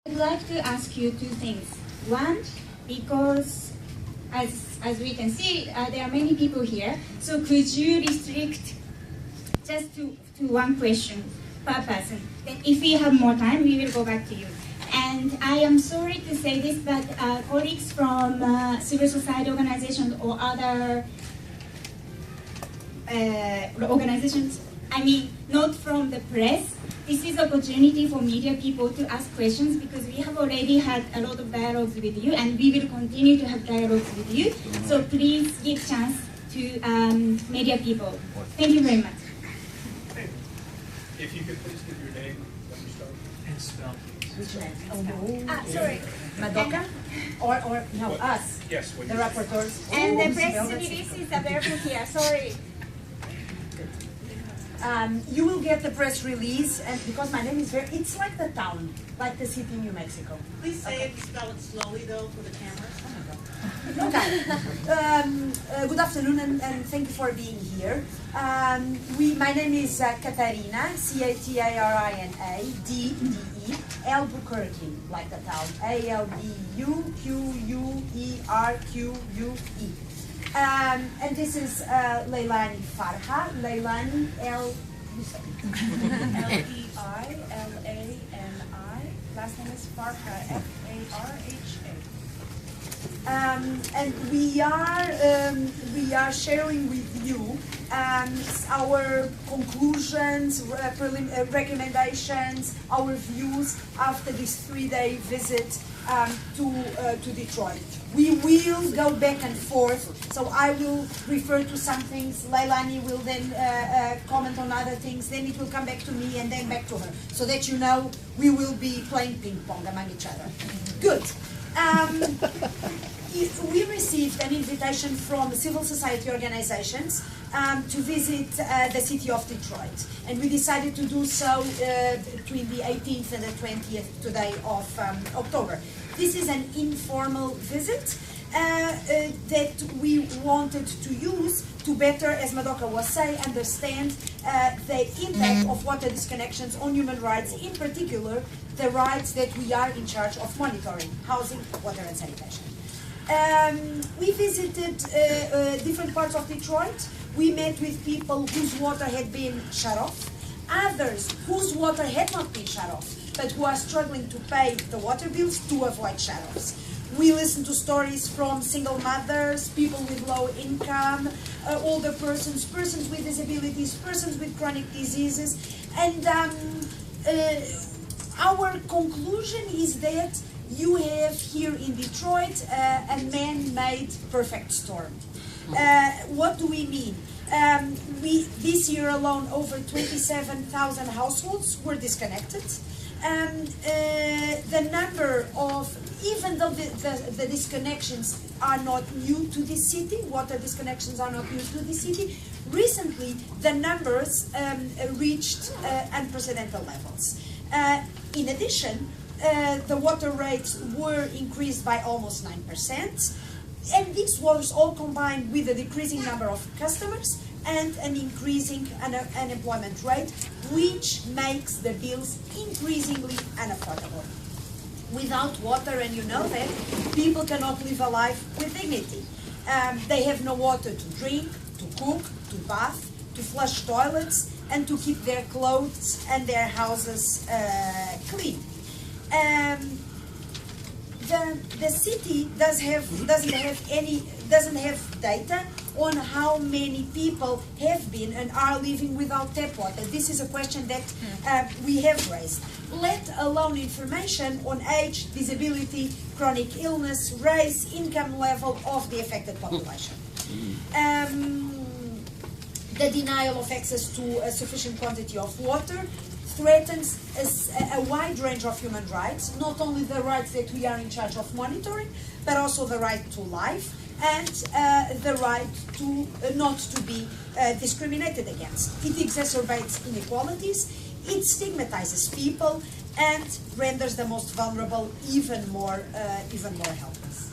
I'd like to ask you two things. One, because as we can see, there are many people here. So could you restrict just to one question per person? Then if we have more time, we will go back to you. And I am sorry to say this, but colleagues from civil society organizations or other organizations, I mean, not from the press, this is an opportunity for media people to ask questions because we have already had a lot of dialogues with you and we will continue to have dialogues with you. So please give chance to media people. Thank you very much. If you could please give your name when you start. And spell. Which name? Sorry. Madoka? Or no, us. Yes, when The you rapporteurs. And the Spell press it. release is available here. Sorry. You will get the press release, and because my name is it's like the town, like the city in New Mexico. Please say it, spell it slowly though for the cameras. Okay. Good afternoon, and thank you for being here. My name is Katarina, Catarina, D-D-E, Albuquerque, like the town, Albuquerque. And this is Leilani Farha. Leilani, L-E-I-L-A-N-I. Last name is Farha, F-A-R-H-A. And we are sharing with you our conclusions, recommendations, our views after this 3-day visit to Detroit. We will go back and forth, so I will refer to some things, Leilani will then comment on other things, then it will come back to me and then back to her, so that you know we will be playing ping pong among each other. Good. We received an invitation from civil society organizations to visit the city of Detroit, and we decided to do so between the 18th and the 20th today of October. This is an informal visit that we wanted to use to better, as Madoka was saying, understand the impact of water disconnections on human rights, in particular the rights that we are in charge of monitoring: housing, water and sanitation. We visited different parts of Detroit. We met with people whose water had been shut off, others whose water had not been shut off, but who are struggling to pay the water bills to avoid shutoffs. We listened to stories from single mothers, people with low income, older persons, persons with disabilities, persons with chronic diseases, and our conclusion is that you have here in Detroit a man-made perfect storm. What do we mean? This year alone, over 27,000 households were disconnected. The number of, even though the disconnections are not new to this city, water disconnections are not new to this city, recently the numbers reached unprecedented levels. In addition, the water rates were increased by almost 9%, and this was all combined with a decreasing number of customers and an increasing unemployment rate, which makes the bills increasingly unaffordable. Without water, and you know that, people cannot live a life with dignity. They have no water to drink, to cook, to bath, to flush toilets, and to keep their clothes and their houses clean. The city doesn't have data on how many people have been and are living without tap water. This is a question that we have raised, let alone information on age, disability, chronic illness, race, income level of the affected population. The denial of access to a sufficient quantity of water threatens a wide range of human rights, not only the rights that we are in charge of monitoring, but also the right to life and the right to not to be discriminated against. It exacerbates inequalities, it stigmatizes people, and renders the most vulnerable even more helpless.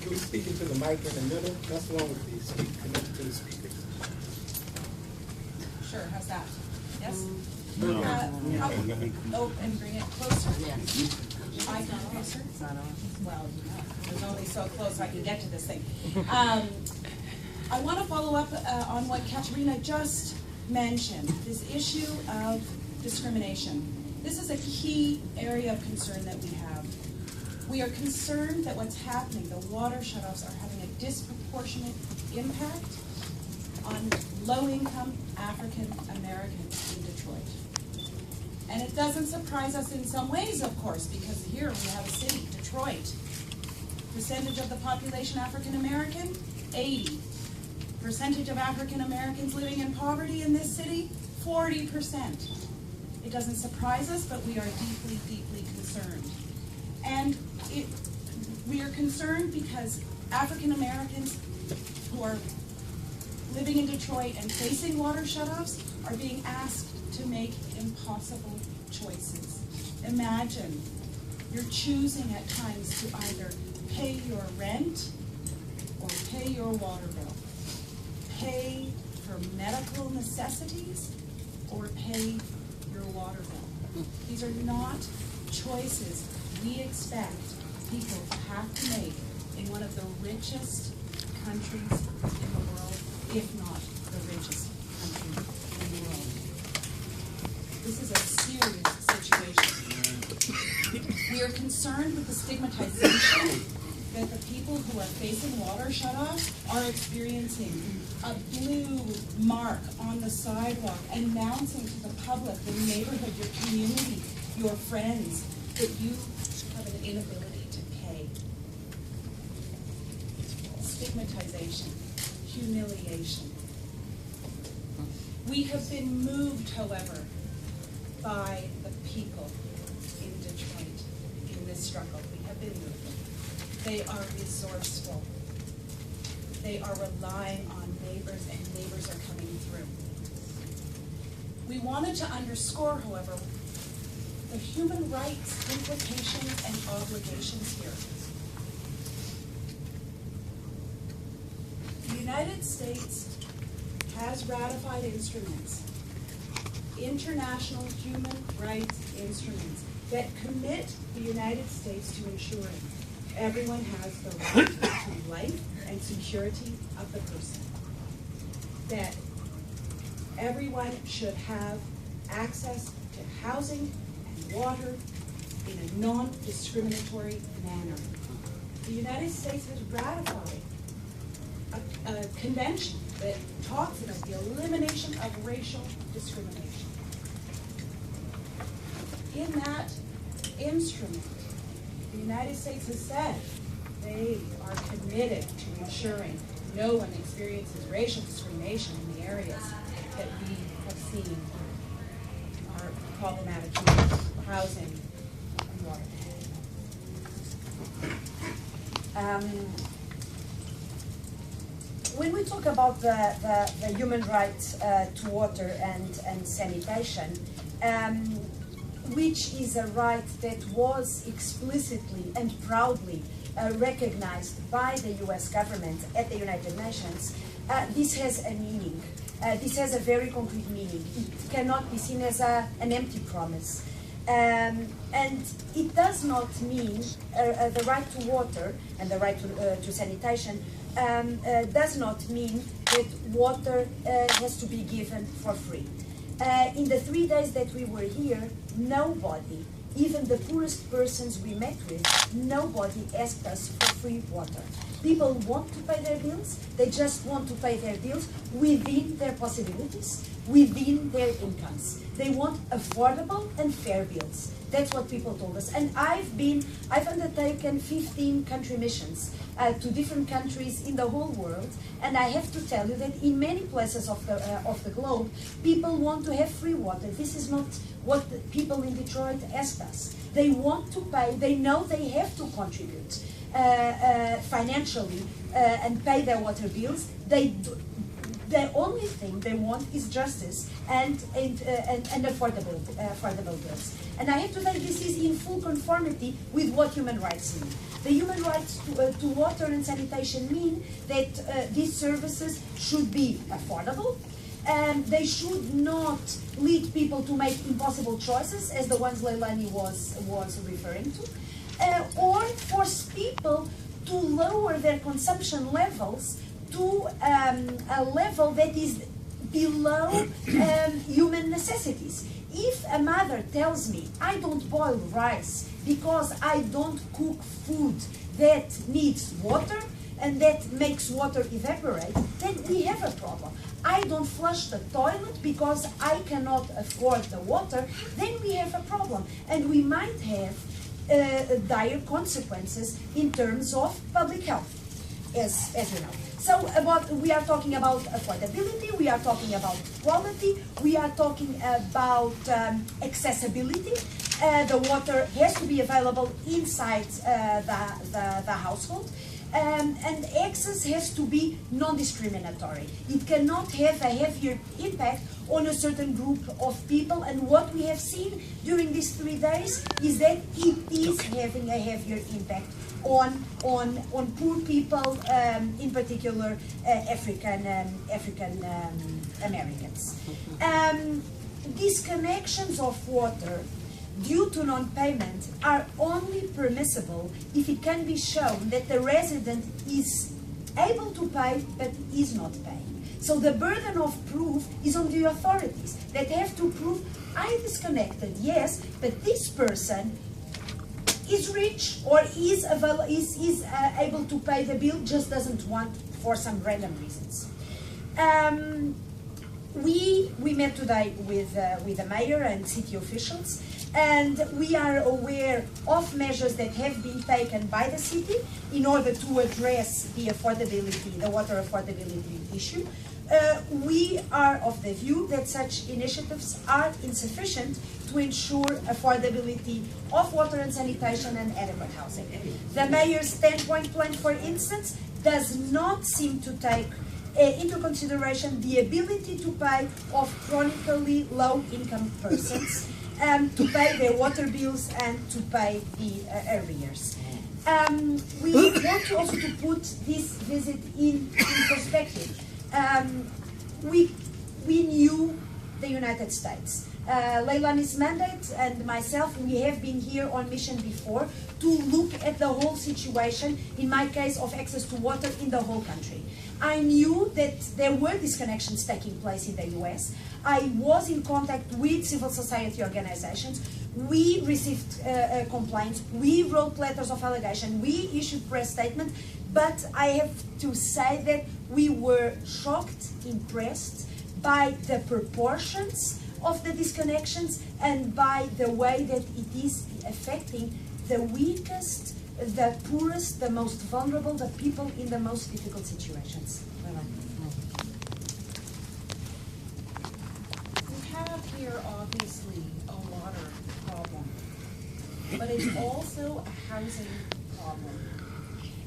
Can we speak into the mic in the middle? That's the one with the speak connected to the speakers. Sure, how's that? Yes? No. Oh, and bring it closer. Yes. I can answer. Well, there's only so close I can get to this thing. I want to follow up on what Katerina just mentioned, this issue of discrimination. This is a key area of concern that we have. We are concerned that what's happening, the water shutoffs are having a disproportionate impact on low-income African Americans in Detroit. And it doesn't surprise us in some ways, of course, because here we have a city, Detroit. Percentage of the population African American, 80. Percentage of African Americans living in poverty in this city, 40%. It doesn't surprise us, but we are deeply, deeply concerned. And we are concerned because African Americans who are living in Detroit and facing water shutoffs are being asked to make impossible choices. Imagine you're choosing at times to either pay your rent or pay your water bill, pay for medical necessities or pay your water bill. These are not choices we expect people to have to make in one of the richest countries in the world, if not the richest country in the world. This is a serious situation. We are concerned with the stigmatization that the people who are facing water shutoffs are experiencing. A blue mark on the sidewalk announcing to the public, the neighborhood, your community, your friends, that you have an inability to pay. Stigmatization, humiliation. We have been moved, however, by the people in Detroit in this struggle. We have been moved. They are resourceful. They are relying on neighbors, and neighbors are coming through. We wanted to underscore, however, the human rights implications and obligations here. The United States has ratified instruments, international human rights instruments, that commit the United States to ensuring everyone has the right to life and security of the person, that everyone should have access to housing and water in a non-discriminatory manner. The United States has ratified a convention that talks about the elimination of racial discrimination. In that instrument, the United States has said they are committed to ensuring no one experiences racial discrimination in the areas that we have seen are problematic here: housing and water. When we talk about the human rights to water and sanitation, which is a right that was explicitly and proudly recognized by the US government at the United Nations, this has a meaning. This has a very concrete meaning. It cannot be seen as an empty promise. And it does not mean the right to water and the right to sanitation does not mean that water has to be given for free. In the 3 days that we were here, nobody, even the poorest persons we met with, nobody asked us for free water. People want to pay their bills, they just want to pay their bills within their possibilities, within their incomes. They want affordable and fair bills. That's what people told us. And I've undertaken 15 country missions to different countries in the whole world, and I have to tell you that in many places of the globe, people want to have free water. This is not what the people in Detroit asked us. They want to pay, they know they have to contribute financially and pay their water bills. The only thing they want is justice and affordable bills. And I have to say this is in full conformity with what human rights mean. The human rights to water and sanitation mean that these services should be affordable, They should not lead people to make impossible choices, as the ones Leilani was referring to, or force people to lower their consumption levels to a level that is below human necessities. If a mother tells me, I don't boil rice because I don't cook food that needs water and that makes water evaporate, then we have a problem. I don't flush the toilet because I cannot afford the water, then we have a problem. And we might have dire consequences in terms of public health, as you know. So we are talking about affordability, we are talking about quality, we are talking about accessibility. The water has to be available inside the household. And access has to be non-discriminatory. It cannot have a heavier impact on a certain group of people, and what we have seen during these 3 days is that it is having a heavier impact on poor people, in particular African Americans. Disconnections of water due to non-payment are only permissible if it can be shown that the resident is able to pay but is not paying. So the burden of proof is on the authorities that have to prove, I disconnected, yes, but this person is rich or is able to pay the bill, just doesn't want for some random reasons. We met today with the mayor and city officials, and we are aware of measures that have been taken by the city in order to address the affordability, the water affordability issue. We are of the view that such initiatives are insufficient to ensure affordability of water and sanitation and adequate housing. The mayor's 10-point plan, for instance, does not seem to take into consideration the ability to pay of chronically low-income persons, to pay their water bills and to pay the arrears. We want to also to put this visit in perspective. We knew the United States. Leilani's mandate and myself, we have been here on mission before to look at the whole situation, in my case, of access to water in the whole country. I knew that there were disconnections taking place in the US. I was in contact with civil society organizations. We received complaints. We wrote letters of allegation. We issued press statements. But I have to say that we were shocked, impressed by the proportions of the disconnections and by the way that it is affecting the weakest, the poorest, the most vulnerable, the people in the most difficult situations. We have here obviously a water problem, but it's also a housing problem.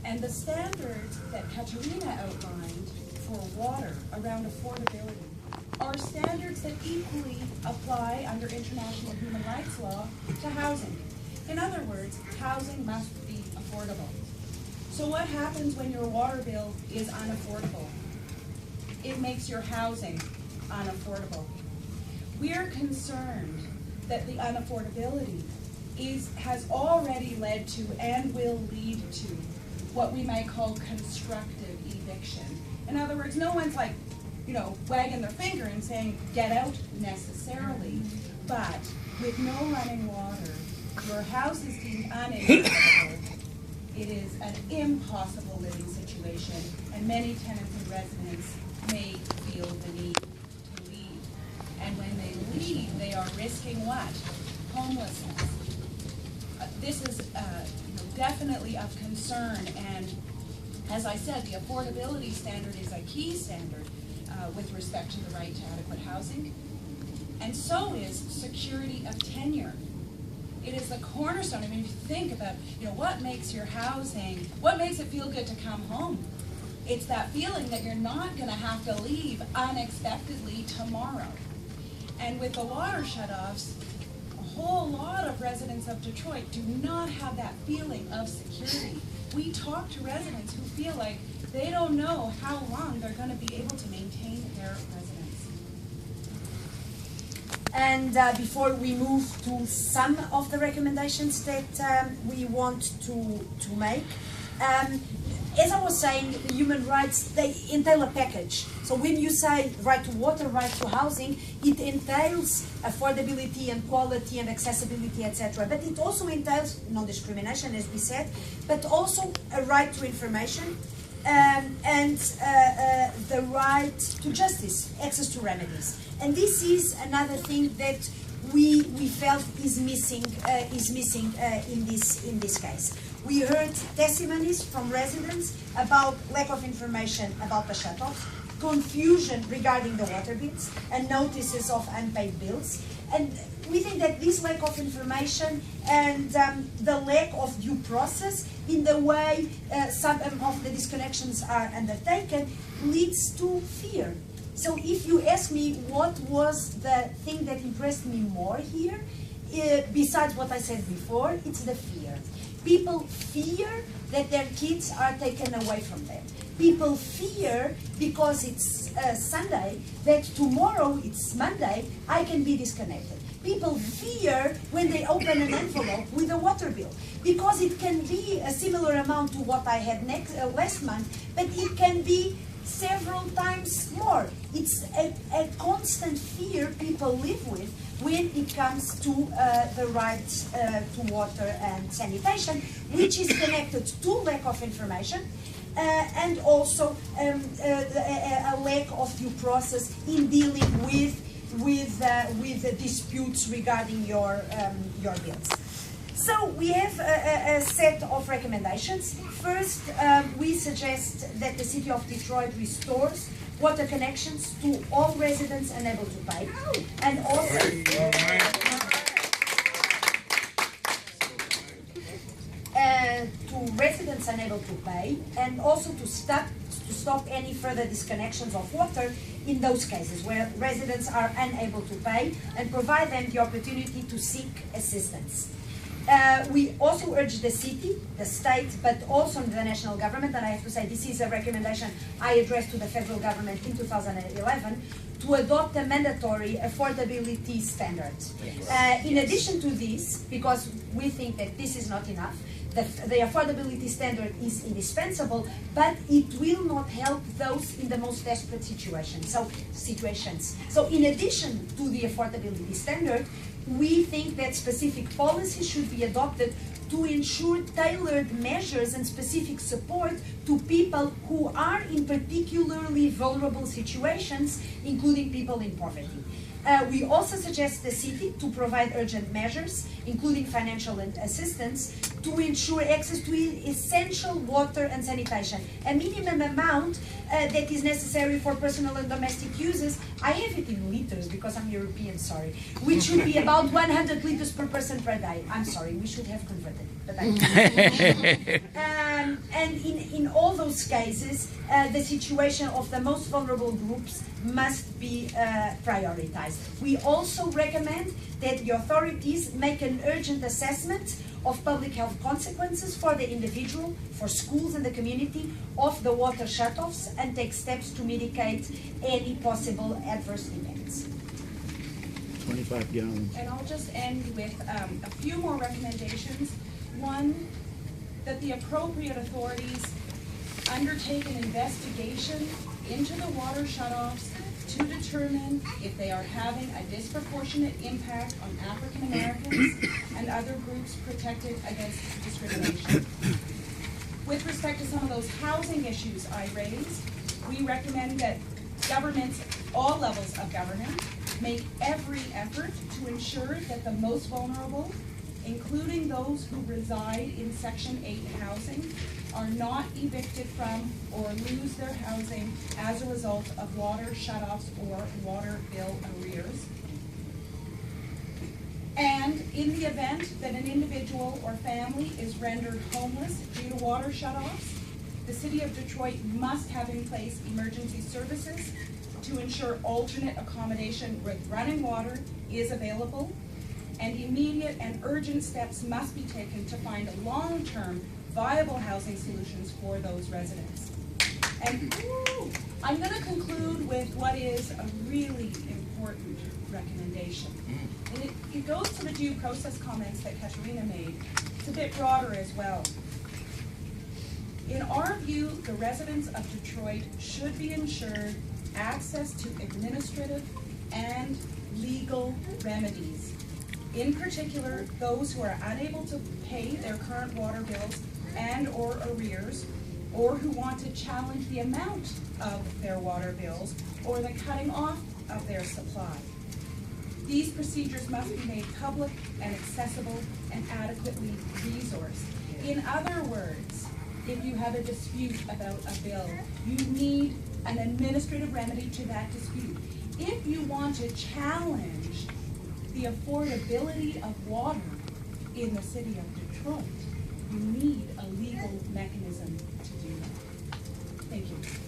And the standards that Katerina outlined for water around affordability are standards that equally apply under international human rights law to housing. In other words, housing must be affordable. So what happens when your water bill is unaffordable? It makes your housing unaffordable. We're concerned that the unaffordability has already led to and will lead to what we might call constructive eviction. In other words, no one's like, wagging their finger and saying, get out necessarily. But with no running water, your house is deemed uninhabitable. It is an impossible living situation, and many tenants and residents may feel the need to leave. And when they leave, they are risking what? Homelessness. This is definitely of concern, and as I said, the affordability standard is a key standard with respect to the right to adequate housing, and so is security of tenure. It is the cornerstone. I mean, if you think about, what makes your housing, what makes it feel good to come home? It's that feeling that you're not going to have to leave unexpectedly tomorrow. And with the water shutoffs, a whole lot of residents of Detroit do not have that feeling of security. We talk to residents who feel like they don't know how long they're going to be able to maintain their residence. And before we move to some of the recommendations that we want to make, as I was saying, the human rights, they entail a package. So when you say right to water, right to housing, it entails affordability and quality and accessibility, etc. But it also entails non-discrimination, as we said, but also a right to information and the right to justice, access to remedies. And this is another thing that we felt is missing in this case. We heard testimonies from residents about lack of information about the shutoffs, confusion regarding the water bills, and notices of unpaid bills. And we think that this lack of information and the lack of due process in the way some of the disconnections are undertaken leads to fear. So if you ask me what was the thing that impressed me more here, besides what I said before, it's the fear. People fear that their kids are taken away from them. People fear because it's Sunday, that tomorrow it's Monday, I can be disconnected. People fear when they open an envelope with a water bill, because it can be a similar amount to what I had last month, but it can be several times more. It's a constant fear people live with when it comes to the right to water and sanitation, which is connected to lack of information and also a lack of due process in dealing with disputes regarding your bills. So we have a set of recommendations. First, we suggest that the City of Detroit restores water connections to all residents unable to pay, and also to residents unable to pay, and also to stop any further disconnections of water in those cases where residents are unable to pay, and provide them the opportunity to seek assistance. We also urge the city, the state, but also the national government, and I have to say this is a recommendation I addressed to the federal government in 2011, to adopt a mandatory affordability standard. In addition to this, because we think that this is not enough, the affordability standard is indispensable, but it will not help those in the most desperate situations. So in addition to the affordability standard, we think that specific policies should be adopted to ensure tailored measures and specific support to people who are in particularly vulnerable situations, including people in poverty. We also suggest the city to provide urgent measures, including financial assistance, to ensure access to essential water and sanitation. A minimum amount that is necessary for personal and domestic uses, I have it in liters because I'm European, sorry, which should be about 100 liters per person per day. I'm sorry, we should have converted it, but and in all those cases, the situation of the most vulnerable groups must be prioritized. We also recommend that the authorities make an urgent assessment of public health consequences for the individual, for schools and the community of the water shutoffs, and take steps to mitigate any possible adverse events. 25 gallons. And I'll just end with a few more recommendations. One, that the appropriate authorities undertake an investigation into the water shutoffs to determine if they are having a disproportionate impact on African Americans and other groups protected against discrimination. With respect to some of those housing issues I raised, we recommend that governments, all levels of government, make every effort to ensure that the most vulnerable, including those who reside in Section 8 housing, are not evicted from or lose their housing as a result of water shutoffs or water bill arrears. And in the event that an individual or family is rendered homeless due to water shutoffs, the City of Detroit must have in place emergency services to ensure alternate accommodation with running water is available, and immediate and urgent steps must be taken to find long-term viable housing solutions for those residents. And I'm going to conclude with what is a really important recommendation. And it goes to the due process comments that Katerina made. It's a bit broader as well. In our view, the residents of Detroit should be ensured access to administrative and legal remedies. In particular, those who are unable to pay their current water bills and/or arrears, or who want to challenge the amount of their water bills or the cutting off of their supply. These procedures must be made public and accessible and adequately resourced. In other words, if you have a dispute about a bill, you need an administrative remedy to that dispute. If you want to challenge the affordability of water in the city of Detroit, you need a legal mechanism to do that. Thank you.